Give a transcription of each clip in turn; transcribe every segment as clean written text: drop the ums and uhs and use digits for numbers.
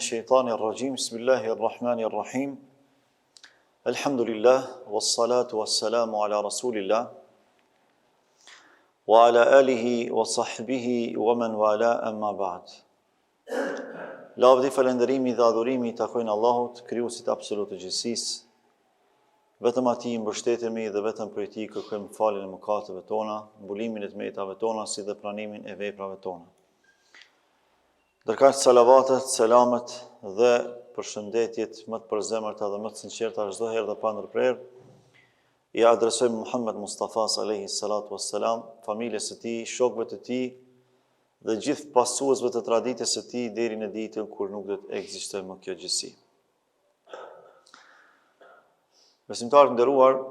الشيطان الرجيم بسم الله الرحمن الرحيم الحمد لله والصلاة والسلام على رسول الله وعلى آله وصحبه ومن والاه أما بعد. Lavdi, falënderimi dhe adhurimi takojnë Allahut, krijuesit absolut të gjithësisë. Vetëm atij mbështetemi dhe vetëm prej tij kërkojmë faljen e mëkateve tona, mbulimin e tmetave tona, si dhe pranimin e veprave tona. Dërkaq salavatet, selamet dhe përshëndetjet më të përzemërta dhe më të sinqerta çdo herë dhe pa ndërprerje i adresojmë Muhammed Mustafa alayhi salatu wassalam, familjes së tij, shokëve të tij dhe gjithë pasuesve të traditës së tij deri në ditën kur nuk do të ekzistojë më kjo gjësi. Besimtarë nderuar,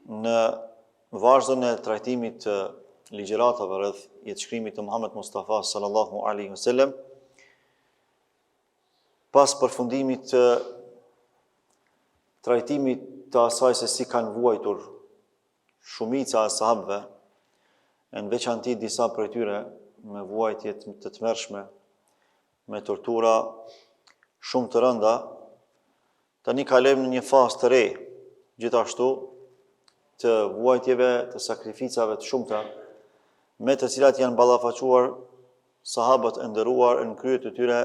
në vazhdon e trajtimit të ligjëratave rreth jetëshkrimit të Muhammed Mustafa sallallahu alaihi wasallam, pas përfundimit të trajtimit të asaj se si kanë vuajtur shumica e sahabëve, në veçanti disa prej tyre me vuajtje të tmerrshme, me tortura shumë të rënda, tani kalojmë në një fazë të re, gjithashtu të vuajtjeve, të sakrificave të shumta, me të cilat janë ballafaquar sahabët e nderuar në krye të tyre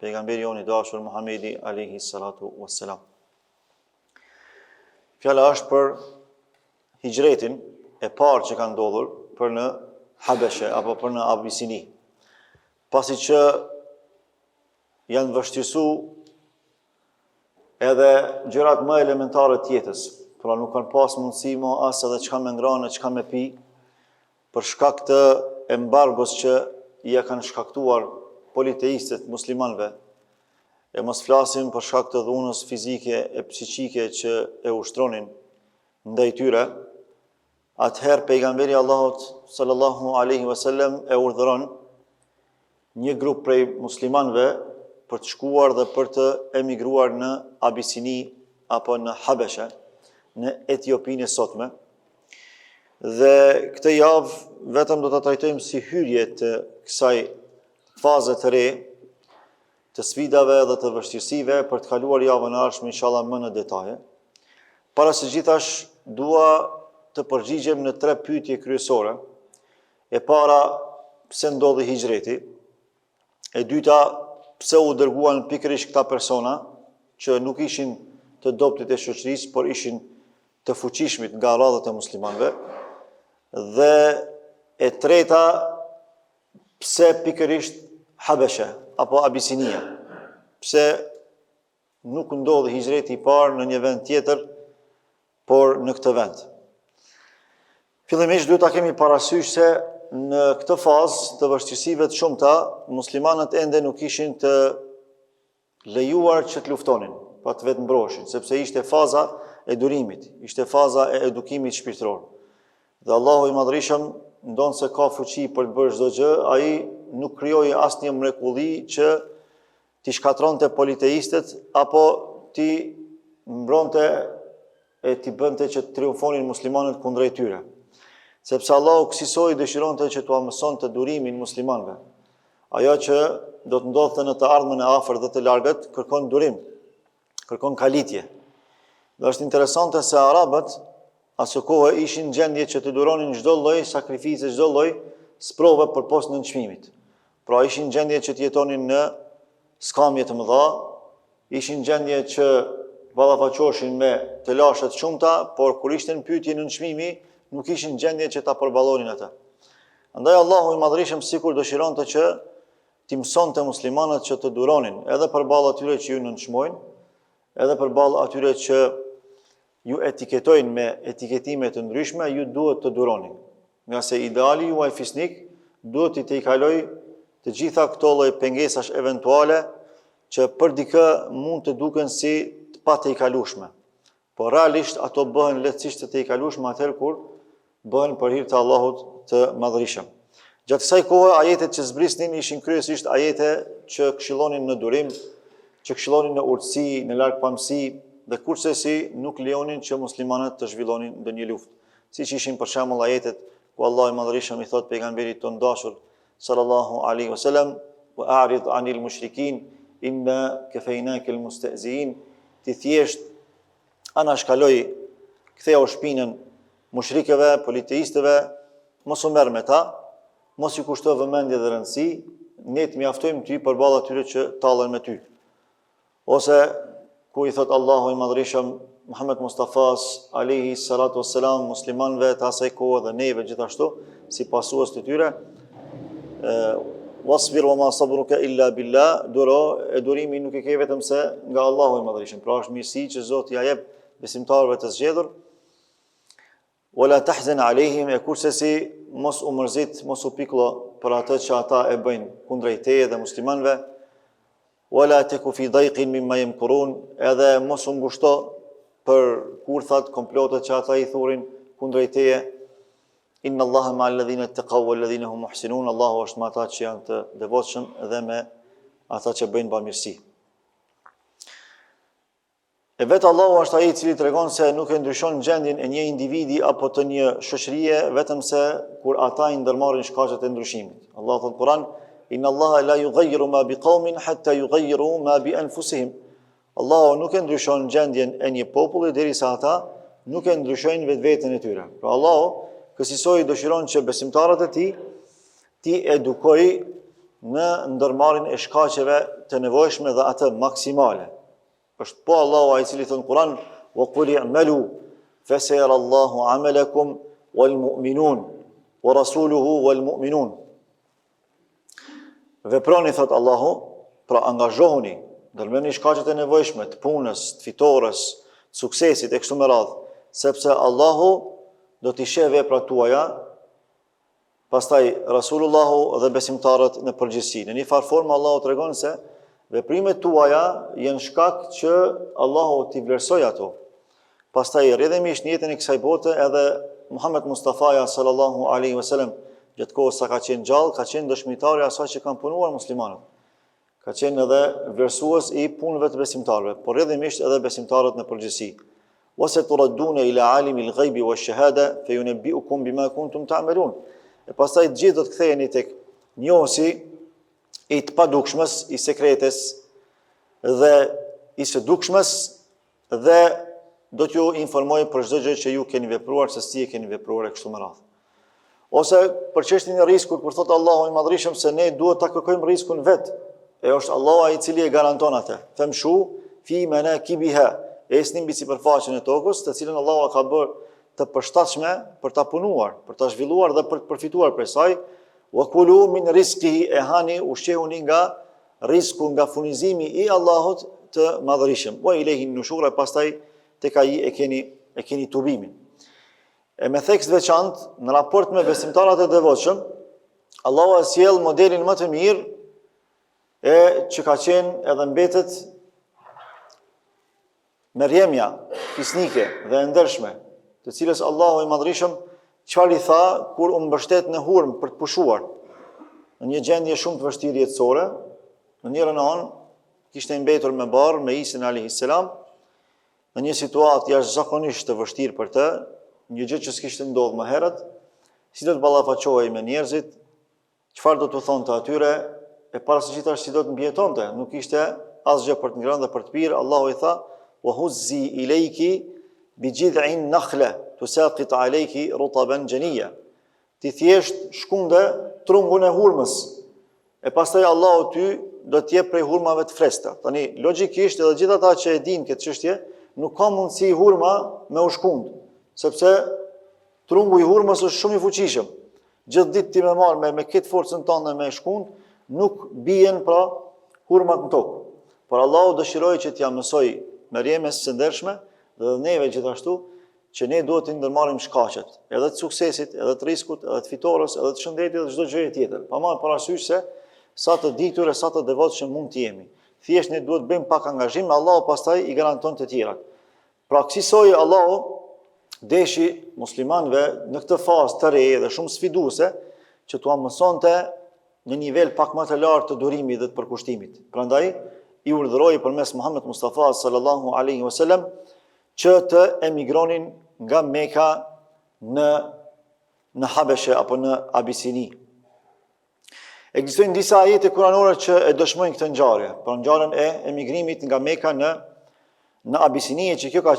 pejgamberi jon i dashur Muhamedi alayhi salatu wassalam. Fjala është për hijretin e parë që ka ndodhur për në Habeshe apo për në Abisini, pasi që janë vështirësu edhe gjërat më elementare të jetës, pra nuk kanë pas mundësi më as edhe çka me ngrënë, çka me pi, për shkak të embargos që ja kanë shkaktuar politeistët muslimanëve, e mos flasim për shkak të dhunës fizike e psiqike që e ushtronin ndaj tyre. Atëherë pejgamberi Allahut sallallahu alaihi wasallam e urdhëron një grup prej muslimanëve për të shkuar dhe për të emigruar në Abisini apo në Habeshe, në Etiopinë e sotme. Dhe këtë javë vetëm do të trajtojmë si hyrje të kësaj faze të re, të sfidave dhe të vështirësive, për të kaluar javën e ardhshme inshallah më në detaje. Para së gjithash dua të përgjigjem në 3 pyetje kryesore. E para, pse ndodhi hijreti? E dyta, pse u dërguan pikërisht këta persona që nuk ishin të dobtit e shoqërisë, por ishin të fuqishmit nga radhët e muslimanëve? Dhe e treta, pse pikërisht Habeshe apo Abisinia? Pse nuk ndodhi hijreti i parë në një vend tjetër, por në këtë vend? Fillimisht duhet ta kemi parasysh se në këtë fazë të vështirësive të shumta, muslimanët ende nuk ishin të lejuar që të luftonin, pa të vetë mbrojshin, sepse ishte faza e durimit, ishte faza e edukimit shpirtëror. Dhe Allahu i Madhërisëm, ndonë se ka fuqi për të bërë çdo gjë, ai nuk krijoi asnjë mrekulli që t'i shkatronte politeistët apo t'i mbronte e t'i bënte që të triumfonin muslimanët kundrejt tyre. Sepse Allahu kësaj dëshironte që t'ua mësonte durimin muslimanëve. Ajo që do të ndodhte në të ardhmen e afërt dhe të largët kërkon durim, kërkon kalitje. Dhe është interesante se arabët asë kohë ishin gjendje që të duronin çdo lloj sakrifice, çdo lloj sprove përposhtë nënçmimit. Pra ishin gjendje që të jetonin në skamje të mëdha, ishin gjendje që ballafaqoheshin me të lashe të shumta, por kur ishte në pyetje nënçmimi, nuk ishin gjendje që ta përballonin atë. Andaj Allahu i Madhërisëm sikur dëshironte që t'i mësonte muslimanët që të duronin, edhe përballë atyre që ju nënçmojnë, edhe përballë atyre që ju etiketojnë me etiketime të ndryshme, ju duhet të duronin. Nga se ideali juaj fisnik duhet t'i kaloj të gjitha këto lloj pengesash eventuale që për dikë mund të duken si të patejkalueshme. Por realisht ato bëhen lehtësisht të tejkalueshme atëherë kur bëhen për hir të Allahut të Madhërisëm. Gjatë kësaj kohe ajetet që zbrisnin ishin kryesisht ajete që këshillonin në durim, që këshillonin në urtësi, në largpamësi, dhe kurse si nuk lejonin që muslimanët të zhvillonin ndonjë luftë. Siç ishin për shembull ajetet ku Allahu i Madhërisëm i thot pejgamberit ton dashur sallallahu alaihi wasallam, wa a'rid 'anil mushrikin inna kafeynaka al-mustahzi'in. Ti thjesht anashkaloj, ktheu shpinën mushrikëve, politeistëve, mos u merr me ta, mos ju kushto vëmendje dhe rëndësi, ne të mjaftojmë ty përballë atyre që tallen me ty. Ose ku i thot Allahu i Madhërisëm Muhammed Mustafas alayhi salatu wassalam muslimanëve të asaj kohe dhe neve gjithashtu si pasues të tyre, wasbir wa ma sabruka illa billah, durimi nuk e ke vetëm se nga Allahu i Madhërisëm. Pra është mirësi që Zoti ja jep besimtarëve të zgjedhur. Wala tahzan alehim, e kurse si mos u mërzit, mos u piklo për atë që ata e bëjnë kundrejt teje dhe muslimanëve. Wala taku fi dayqin mimma yamkurun, edhe mos u ngushto për kurthat, komplotet që ata i thurin kundrejt teje. Inna Allaha ma'al ladhina ittaqaw wal ladhina hum muhsinun, Allahu është me ata që janë të devotshëm dhe me ata që bëjnë bamirësi. E vetë Allahu është ai i cili tregon se nuk e ndryshon gjendjen e një individi apo të një shoqërie vetëm se kur ata i ndërmarrin shkaqet e ndryshimit. Allahu thot në Kur'an: Inna Allaha la yughayyiru ma biqaumin hatta yughayyiru ma bi anfusihim. Allahu nuk e ndryshon gjendjen e një populli derisa ata nuk e ndryshojnë vetveten e tyre. Pra Allahu kësaj dëshiron që besimtarët e tij ti edukoj në ndërmarrjen e shkaqeve të nevojshme dhe atë maksimale. Është po Allahu ai i cili thon në Kur'an: "Wa qul i'malu fasayara Allahu 'amalakum wal mu'minun wa rasuluhu wal mu'minun." Veproni, thot Allahu, pra angazhohuni, ndërmerrni shkaqet e nevojshme të punës, të fitores, të suksesit e kështu me radhë, sepse Allahu do t'i sheh veprat tuaja, pastaj Rasulullahu dhe besimtarët në përgjithësi. Në një farë formë Allahu tregon se veprimet tuaja janë shkak që Allahu t'i vlerësoj ato. Pastaj rrjedhimisht në jetën e kësaj bote edhe Muhammed Mustafaja sallallahu alaihi wasallam gjatë kohës sa ka qenë gjallë, ka qenë dëshmitari i asaj që kanë punuar muslimanët. Ka qenë edhe vlerësues i punëve të besimtarëve, por rrjedhimisht edhe besimtarët në përgjithësi. Wasa turadduna ila alimil ghaibi wash-shahada fayunabbi'ukum bima kuntum ta'malun. E pastaj të gjithë do të ktheheni tek njohësi i të padukshmës, i sekretes dhe i së dukshmës, dhe do t'ju informoj për çdo gjë që ju keni vepruar, se si e keni vepruar e kështu me radhë. Ose për çështjen e riskut, kur thot Allahu i Madhërisëm se ne duhet ta kërkojmë riskun vet, e është Allahu ai i cili e garanton atë. Famshu fi manakibiha, esni mbi sipërfaqen e tokës, të cilën Allahu ka bërë të përshtatshme për ta punuar, për ta zhvilluar dhe për të përfituar prej saj. Wa kulu min rizqihi, e hani, ushqehuni nga rizku, nga furnizimi i Allahut të Madhërisëm. Wa ilayhi nushur, pastaj tek ai e keni tubimin. E me theks veçantë në raport me besimtarët e devotshëm, Allahu e sjell modelin më të mirë e që ka qenë edhe mbetet Merjemja, fisnike dhe e ndershme, të cilës Allahu i Madhërisëm çfarë i tha kur u mbështet në hurmë për të pushuar në një gjendje shumë të vështirë jetësore. Në njërin anë kishte mbetur me barr me Isën alayhis salam në një situatë jashtëzakonisht të vështirë për të, një gjë që s'kishte ndodhur më herët, si do të ballafaqohej me njerëzit, çfarë do t'u thonte atyre, e parasyshitash si do të mbijetonte, nuk ishte asgjë për të ngrënë dhe për të pirë. Allahu i tha: "Wa huzzi ilayki bi jid'in nakhla tusaqit alayki rutaban janiyya." Ti thjesht shkunde trungun e hurmës, e pastaj Allahu ty do të jep prej hurmave të freskëta. Tani logjikisht edhe gjithë ata që e dinë këtë çështje, nuk ka mundësi hurma me u shkund, sepse trungu i hurmës është shumë i fuqishëm. Gjithë ditë ti më marr me këtë forcën tënde me shkund, nuk bien pra hurmat në tokë. Por Allahu dëshiroi që t'ja mësoj Merjemes së ndershme dhe neve gjithashtu që ne duhet të ndërmarrim shkaqet, edhe të suksesit, edhe të riskut, edhe të fitores, edhe të shëndetit dhe çdo gjë tjetër. Pa marrë parasysh se sa të ditur e sa të devotshëm mund të jemi. Thjesht ne duhet bëjmë pak angazhim, Allahu pastaj i garanton të tjerat. Pra kësaj Allahu deshi muslimanëve në këtë fazë të re dhe shumë sfiduese që t'u mësonte në nivel pak më të lartë të durimit dhe të përkushtimit. Prandaj i urdhëroi përmes Muhammed Mustafa sallallahu alaihi wasallam që të emigronin nga Meka në Habeshe apo në Abisini. Ekzistojnë disa ajete kuranore që e dëshmojnë këtë ngjarje, pra ngjarjen e emigrimit nga Mekka në Abisinie, që kjo ka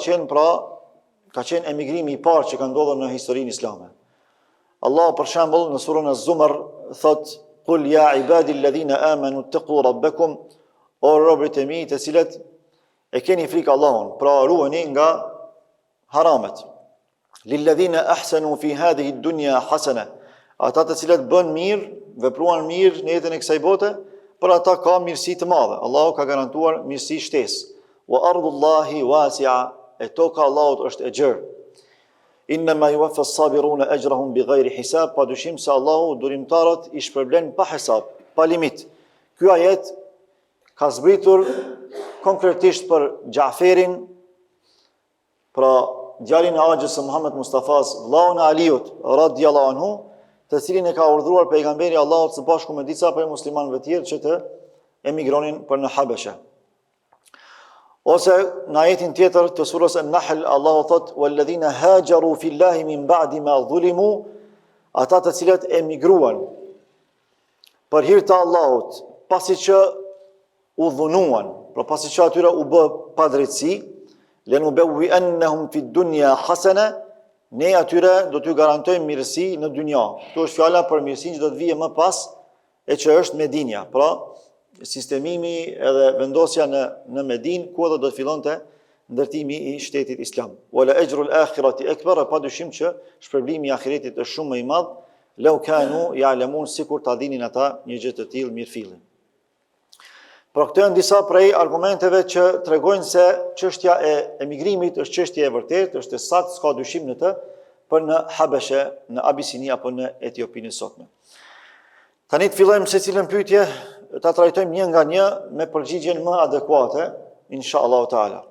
qenë emigrimi i parë që ka ndodhur në historinë islame. Allah për shembull në surën Az-Zumar thot: "Qul ya ibadi alladhina amanu ittaqu rabbakum", o robërit e mi të cilët e keni frikë Allahun, pra ruheni nga haramet. "Lilladhina ahsanu fi hadhihi ad-dunya hasana", ata të cilët bën mirë, vepruan mirë në jetën e kësaj bote, për ata ka mirësi të madhe. Allahu ka garantuar mirësi shtesë. "Wa ardullahi wasi'a", e toka Allahut është e gjerë. "Innama yuwaffa as-sabiruna ajrahum bighayri hisab", pa dyshim se Allahu durimtarët i shpërblen pa hesab, pa limit. Ky ajet ka zbritur konkretisht për Gjaferin, pra djalin e Axhës së Muhammed Mustafas, vllaun e Aliut radhiyallahu anhu, të cilin e ka urdhëruar pejgamberi Allahut së bashku me disa prej muslimanëve tjerë që të emigronin për në Habeshe. Ose në ajetin tjetër të surës An-Nahl, Allahu thot: "Walladhina hajaru fillahi min ba'di ma dhulimu", ata të cilët emigruan për hir të Allahut, pasi që u dhunuan, pra pasi që atyre u bë padrejtësi, "lenubawwi'annahum fid dunya hasana", ne atyre do t'ju garantojmë mirësi në dynja. Kjo është fjala për mirësinë që do të vijë më pas, e që është Medinja, pra sistemimi edhe vendosja në Medinë, ku edhe do të fillonte ndërtimi i shtetit islam. "Wala ajrul akhirati akbar", pa dyshim që shpërblimi i ahiretit është shumë më i madh, "law kanu ya'lamun", sikur ta dinin ata një gjë të tillë mirëfillim. Pra këto janë disa prej argumenteve që tregojnë se çështja e emigrimit është çështje e vërtetë, është e saktë, s'ka dyshim në të, për në Habeshe, në Abisinia apo në Etiopinë sotme. Tani të fillojmë secilën pyetje, ta trajtojmë një nga një me përgjigjen më adekuate, inshallah taala.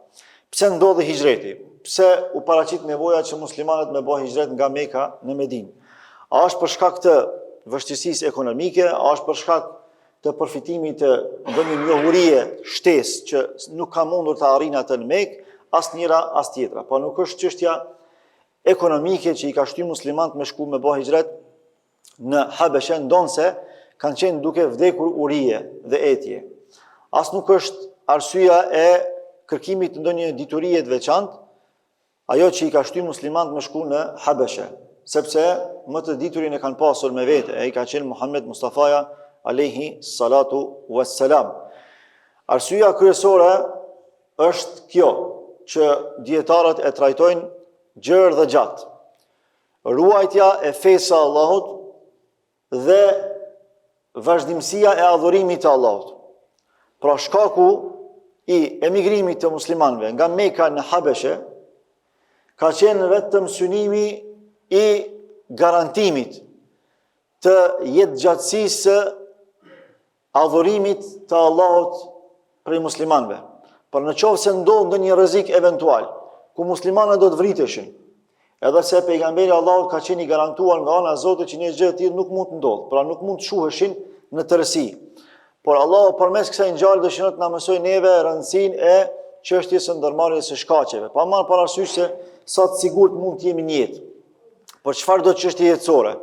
Pse ndodhi hijreti? Pse u paraqit nevoja që muslimanët me bëjnë hijret nga Mekka në Medinë? A është për shkak të vështirësisë ekonomike, a është për shkak të përfitimit të ndonjë njohurie shtesë që nuk ka mundur të arrijë atë në Mekë, as njëra as tjetra. Po nuk është çështja ekonomike që i ka shtyr muslimanët me shku me bëjë hijret në Habeshe, ndonse kanë qenë duke vdekur urije dhe etje. As nuk është arsyeja e kërkimit të ndonjë diturie të veçantë, ajo që i ka shtyr muslimanët me shku në Habeshe, sepse më të diturin e kanë pasur me vete, e i ka qenë Muhammed Mustafaja alayhi salatu wassalam. Arsyeja kryesore është kjo, që dietarët e trajtojnë gjerë dhe gjatë: ruajtja e fesë së Allahut dhe vazhdimësia e adhurimit të Allahut. Pra shkaku i emigrimit të muslimanëve nga Mekka në Habeshe ka qenë vetëm synimi i garantimit të jetëgjatësisë së adhurimit të Allahut prej muslimanëve. Por në qoftë se ndodh ndonjë rrezik eventual ku muslimanët do të vriteshin, edhe se pejgamberi Allahut ka qenë i garantuar nga ana e Zotit që një gjë e tillë nuk mund të ndodhë, pra nuk mund të shuheshin në tërësi. Por Allahu përmes kësaj ngjarje dëshiron të na mësojë neve rëndësinë e çështjes së ndërmarrjes së shkaqeve, pa marrë parasysh se sa të sigurt mund të jemi në jetë. Por çfarë do çështje jetësore?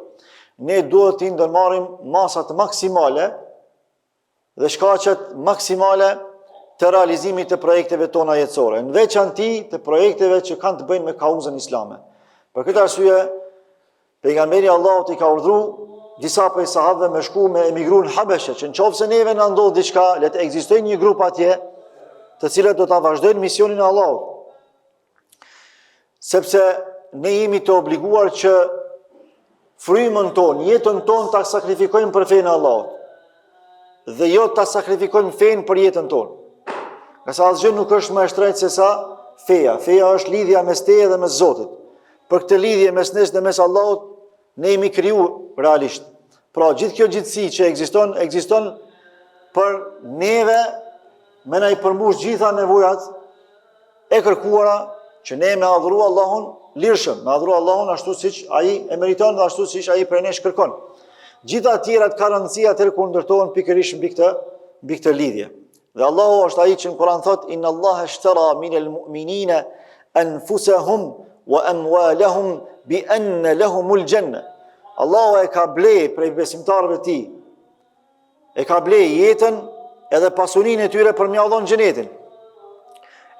Ne duhet të ndërmarrim masat maksimale dhe shkaqet maksimale të realizimit të projekteve tona jetësore, në veçanti të projekteve që kanë të bëjnë me kauzën islame. Për këtë arsye, pejgamberi Allahut i ka urdhëruar disa prej sahabëve me shku me emigru në Habeshe, që nëse neve na ndodh diçka, le të ekzistojë një grup atje, të cilët do ta vazhdojnë misionin e Allahut. Sepse ne jemi të obliguar që frymën tonë, jetën tonë ta sakrifikojmë për fenë e Allahut, dhe jo ta sakrifikojmë fenë për jetën tonë. Nga sa asgjë nuk është më e shtrenjtë se sa feja. Feja është lidhja mes teje dhe mes Zotit. Për këtë lidhje mes nesh dhe mes Allahut, ne jemi krijuar realisht. Pra gjithë kjo gjithësi që ekziston për neve me na i përmbush gjitha nevojat e kërkuara që ne me adhuru Allahun lirshëm, me adhuru Allahun ashtu siç ai e meriton dhe ashtu siç ai prej nesh kërkon. Gjitha tjerat ka rëndësi atëherë kur ndërtohen pikërisht mbi këtë lidhje. Dhe Allahu është ai që në Kur'an thot: "Inna Allaha ishtara minal mu'minina anfusahum wa amwalahum bi anna lahumul janna." Allahu e ka ble prej besimtarëve të tij e ka blej jetën edhe pasurinë e tyre për mja dhënë xhenetin.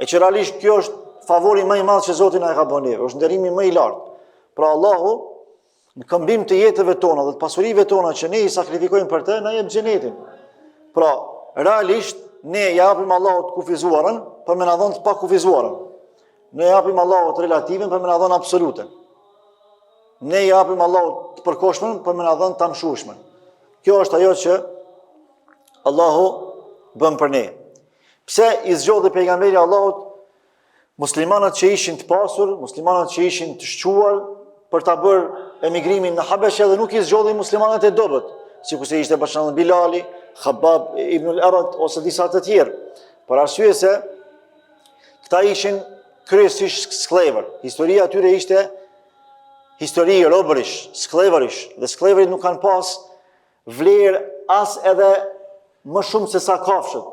E që realisht kjo është favori më i madh që Zoti na e ka bënë neve, është nderimi më i lartë. Pra Allahu në këmbim të jetëve tona dhe të pasurive tona që ne i sakrifikojmë për të, na jep xhenetin. Pra, realisht ne japim Allahut kufizuarën për me na dhënë të pa kufizuarën. Ne japim Allahut relativen për me na dhënë absoluten. Ne japim Allahut të përkohshmën për me na dhënë të amshueshmën. Kjo është ajo që Allahu bën për ne. Pse i zgjodhi pejgamberi Allahut muslimanët që ishin të pasur, muslimanët që ishin të shquar për ta bërë emigrimin në Habeshe dhe nuk i zgjodhi muslimanët e dobët, sikur se ishte për shembull Bilali, Khabbab ibn al-Arat ose disa të tjerë. Për arsye se këta ishin kryesisht sklever. Historia atyre ishte histori robërish, sklevërish, dhe sklevërit nuk kanë pas vlerë as edhe më shumë se sa kafshët.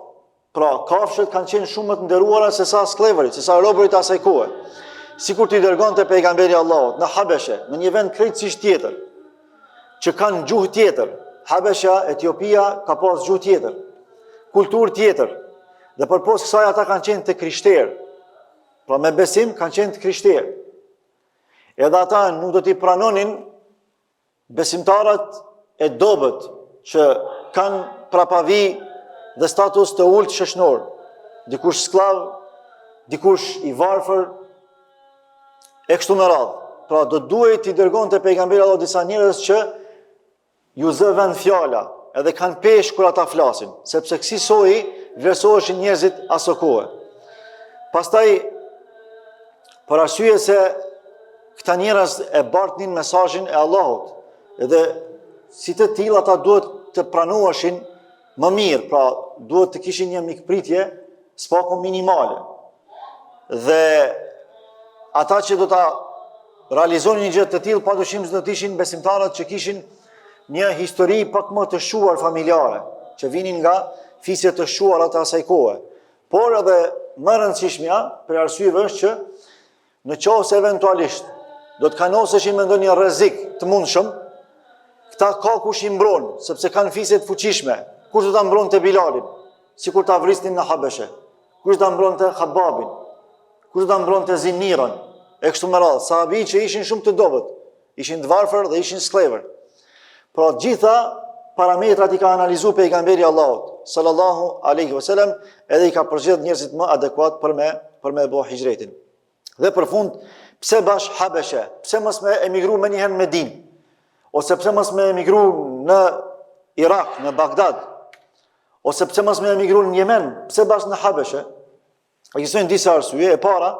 Pra, kafshët kanë qenë shumë më të nderuara se sa sklevërit, se sa robërit asaj kohe. Sikur t'i dërgonte pejgamberi Allahut në Habeshe, në një vend krejtësisht tjetër, që kanë gjuhë tjetër. Habesha, Etiopia ka pas gjuhë tjetër, kulturë tjetër, dhe përpos kësaj ata kanë qenë të krishterë. Pra me besim kanë qenë të krishterë. Edhe ata nuk do t'i pranonin besimtarët e dobët që kanë prapavi dhe status të ulët shëshnor, dikush sklav, dikush i varfër, e kështu me radhë. Pra do duhet t'i dërgon të pejgamberi Allah disa njerëz që ju zë vend fjala, edhe kanë pesh kur ata flasin, sepse kësi soji vlerësoheshin njerëzit aso kohë. Pastaj, për arsye se këta njerëz e bartnin mesazhin e Allahut, edhe si të tillë ata duhet të pranoheshin më mirë, pra duhet të kishin një mikpritje s'pako minimale. Dhe ata që do ta realizonin një gjë të tillë, padyshim se do të ishin besimtarët që kishin një histori pak më të shuar familjare, që vinin nga fisjet të shuara të asaj kohe. Por edhe më rëndësishmja, për arsyeve është që në qoftë se eventualisht do të kanoseshin me ndonjë rrezik të mundshëm, këta ka kush i mbron, sepse kanë fisje të fuqishme. Kush do ta mbronte Bilalin, sikur ta vrisnin në Habeshe? Kush do ta mbronte Khababin? Kush do ta mbronte Ziniran? E kështu me radhë, sahabi që ishin shumë të dobët, ishin të varfër dhe ishin sklever. Pra gjitha parametrat i ka analizuar pejgamberi Allahut sallallahu alaihi wasallam, edhe i ka përgjithë njerëzit më adekuat për me bëu hijretin. Dhe për fund, pse bash Habeshe? Pse mos me emigru më njëherë në Medinë? Ose pse mos me emigru në Irak, në Bagdad? Ose pse mos me emigru në Yemen? Pse bash në Habeshe? Ekzistojnë disa arsye. E para,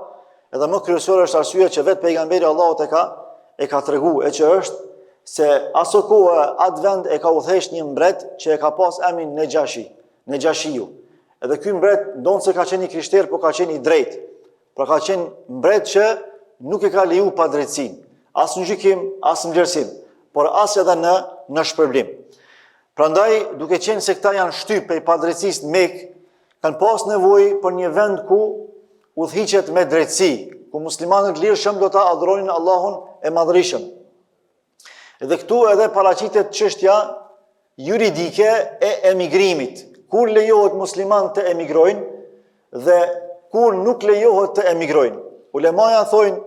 edhe më kryesore është arsye që vetë pejgamberi Allahut e ka treguar, e që është se aso kohë atë vend e ka udhëheq një mbret që e ka pas emrin Nejashiu. Edhe ky mbret ndonë se ka qenë i krishterë, por ka qenë i drejtë. Pra ka qenë mbret që nuk e ka leju pa drejtësinë, as në gjykim, as në vlerësim, por as edhe në shpërblim. Prandaj, duke qenë se këta janë shtyp pe padrejtësisë në Mekë, kanë pas nevojë për një vend ku udhëhiqet me drejtësi, ku muslimanët lirshëm do ta adhuronin Allahun e Madhërisëm. Edhe këtu edhe paraqitet çështja juridike e emigrimit. Kur lejohet musliman të emigrojnë dhe kur nuk lejohet të emigrojnë. Ulemaja thojnë,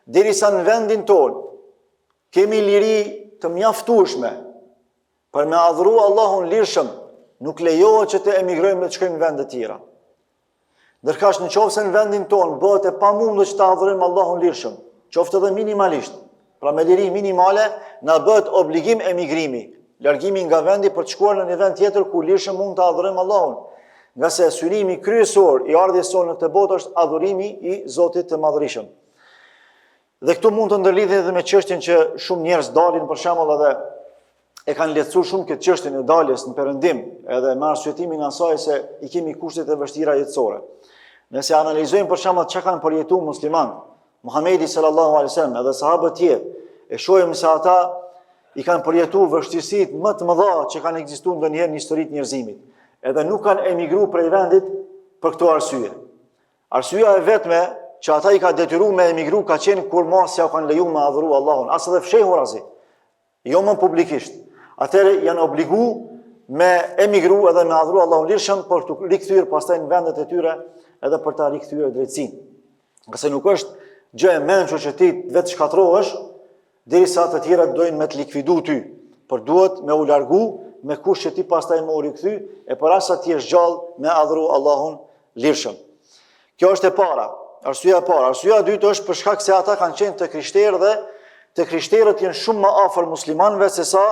derisa në vendin tonë kemi liri të mjaftueshme për me adhuru Allahun lirshëm, nuk lejohet që të emigrojmë dhe të shkojmë në vende tjera. Ndërkësh në qoftë se në vendin tonë bëhet e pamundur që të adhurojmë Allahun lirshëm, qoftë edhe minimalisht, pra me liri minimale, na bëhet obligim emigrimi, largimi nga vendi për të shkuar në një vend tjetër ku lirshëm mund të adhurojmë Allahun. Nga se synimi kryesor i ardhjes sonë në këtë botë është adhurimi i Zotit të Madhërisëm. Dhe këtu mund të ndërlidhet edhe me çështjen që shumë njerëz dalin për shembull edhe e kanë lehtësuar shumë këtë çështjen e daljes në perëndim, edhe me arsyetimin e asaj se i kemi kushtet e vështira jetësore. Nëse analizojmë për shembull çka kanë përjetuar musliman, Muhamedi sallallahu alaihi wasallam edhe sahabët tjerë, e shohim se ata i kanë përjetuar vështirësitë më të mëdha që kanë ekzistuar ndonjëherë në historitë e njerëzimit. Edhe nuk kanë emigruar prej vendit për këto arsye. Arsyeja e vetme që ata i ka detyruar me emigru ka qenë kur mos ja kanë lejuar me adhuru Allahun, as edhe fshehur azi, jo më publikisht. Atëherë janë obligu me emigru edhe me adhuru Allahun lirshëm për të rikthyer pastaj në vendet e tyre edhe për ta rikthyer drejtësinë. Qase nuk është gjë e mençur që ti vetë shkatrohesh derisa të tjerat dojnë me të likvidu ty, por duhet me u largu me kush që ti pastaj më u rikthy e për asa ti jesh gjallë me adhuru Allahun lirshëm. Kjo është e para, arsyeja e para. Arsyeja e dytë është për shkak se ata kanë qenë të krishterë dhe të krishterët janë shumë më afër muslimanëve se sa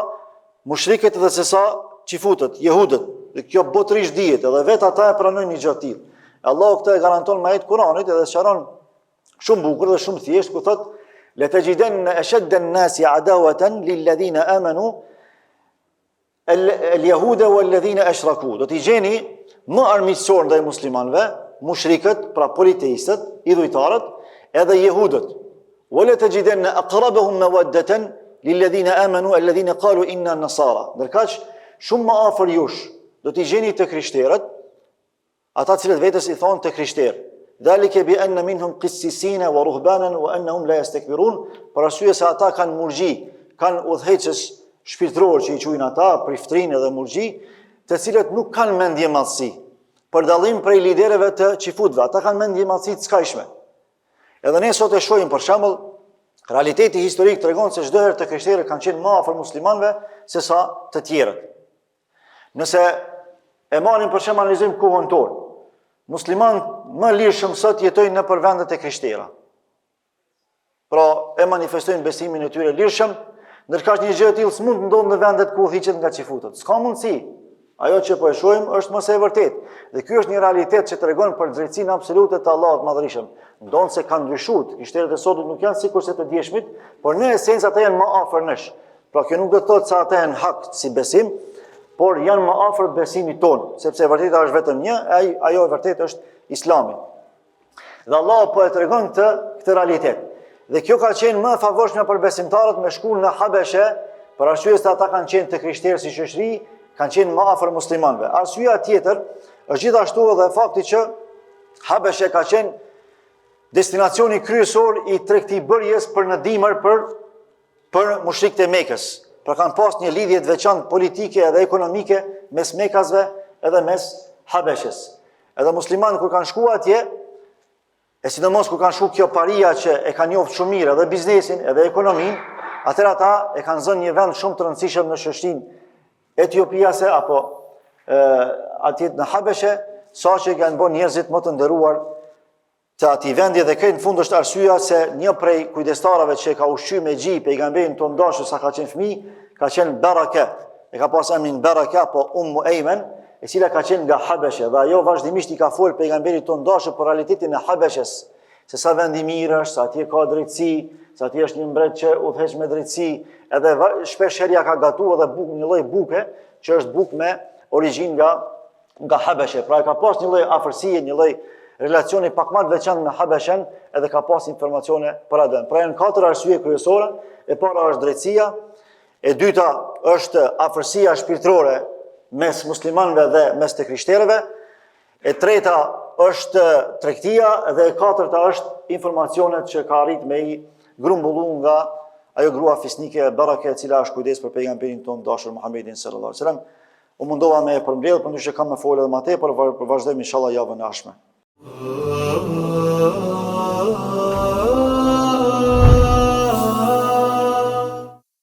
mushrikët dhe se sa qifutët, jehudët. Dhe kjo botërisht dihet, edhe vetë ata e pranojnë një gjë të tillë. Allahu këtë e garanton me ajet Kuranit edhe sqaron shumë bukur dhe shumë thjesht ku thotë latajidanna ashadda an-nasi adawatan lilladhina amanu al-yahuda walladhina ashraku. Do t'i gjeni më armiqësor ndaj muslimanëve, mushrikët, pra politeistët, idhujtarët, edhe jehudët. Wala tajidanna aqrabahum mawaddatan lilladhina amanu alladhina qalu inna nasara. Ndërkaq shumë më afër jush do t'i gjeni të krishterët, ata cilët vetes i thonë të krishterë. Dhalike bi anna minhum qissisina wa ruhbanan wa annahum la yastakbirun, për arsye se ata kanë murgji, kanë udhëheqës shpirtëror që i quajnë ata, priftrinë dhe murgji, të cilët nuk kanë mendje madhësi, për dallim prej liderëve të qifutëve, ata kanë mendje madhësi të skajshme. Edhe ne sot e shohim për shembull, realiteti historik tregon se çdo herë të krishterët kanë qenë më afër muslimanëve se sa të tjerët. Nëse e marrim për shembull analizojmë kohën tonë, muslimanët më lirshëm sot jetojnë në për vendet e krishtera. Pra e manifestojnë besimin e tyre lirshëm, ndërkaq një gjë e tillë s'mund të ndodhë në vendet ku udhëhiqet nga qifutët. S'ka mundësi. Ajo që po e shohim është mos e vërtetë. Dhe ky është një realitet që tregon për drejtsinë absolute të Allahut Madhërisëm. Ndonë se kanë ndryshuar, krishterët e sotut nuk janë sikur se të djeshmit, por në esencë ata janë më afër nesh. Pra kjo nuk do të thotë se ata janë hak si besim, por janë më afër besimit tonë, sepse e vërteta është vetëm një, ajo e vërtetë është Islami. Dhe Allah po e tregon këtë realitet. Dhe kjo ka qenë më e favorshme për besimtarët me shku në Habeshe, për arsye se ata kanë qenë të krishterë si shoqëri, kanë qenë më afër muslimanëve. Arsyeja tjetër është gjithashtu edhe fakti që Habeshe ka qenë destinacioni kryesor i tregtibërjes për në dimër për mushrikët e Mekës. Pra kanë pas një lidhje të veçantë politike edhe ekonomike mes Mekasve edhe mes Habeshes. Edhe muslimanët kur kanë shkuar atje, e sidomos kur kanë shkuar kjo paria që e kanë njohur shumë mirë edhe biznesin edhe ekonominë, atëherë ata e kanë zënë një vend shumë të rëndësishëm në shoqërinë etiopiase apo atje në Habeshe, saqë kanë bën njerëzit më të nderuar të atij vendi dhe këtë në fund është arsyeja se një prej kujdestarëve që ka ushqyer me xhi pejgamberin tonë dashur sa ka qenë fëmijë, ka qenë Baraka. E ka pas emrin Baraka apo Ayman, e cila ka qenë nga Habeshe dhe ajo vazhdimisht i ka folur pejgamberit tonë dashur për realitetin e Habeshes, se sa vend i mirë është, sa atje ka drejtësi, sa atje është një mbret që udhëheq me drejtësi, edhe shpesh herë ka gatuar edhe bukë, një lloj buke që është bukë me origjinë nga Habeshe. Pra ka pas një lloj afërsie, një lloj relacioni pak më të veçantë me Habeshen, edhe ka pas informacione për atë. Pra janë 4 arsye kryesore. E para është drejtësia, e dyta është afërsia shpirtërore mes muslimanëve dhe mes të krishterëve, e treta është tregtia dhe e katërta është informacionet që ka arrit me i grumbullu nga ajo grua fisnike Baraka, e cila është kujdes për pejgamberin tonë dashur Muhammedin sallallahu alaihi wasallam. U mundova me e përmbledh, por ndoshta kam më folë edhe më tepër, por vazhdojmë inshallah javën e ardhshme.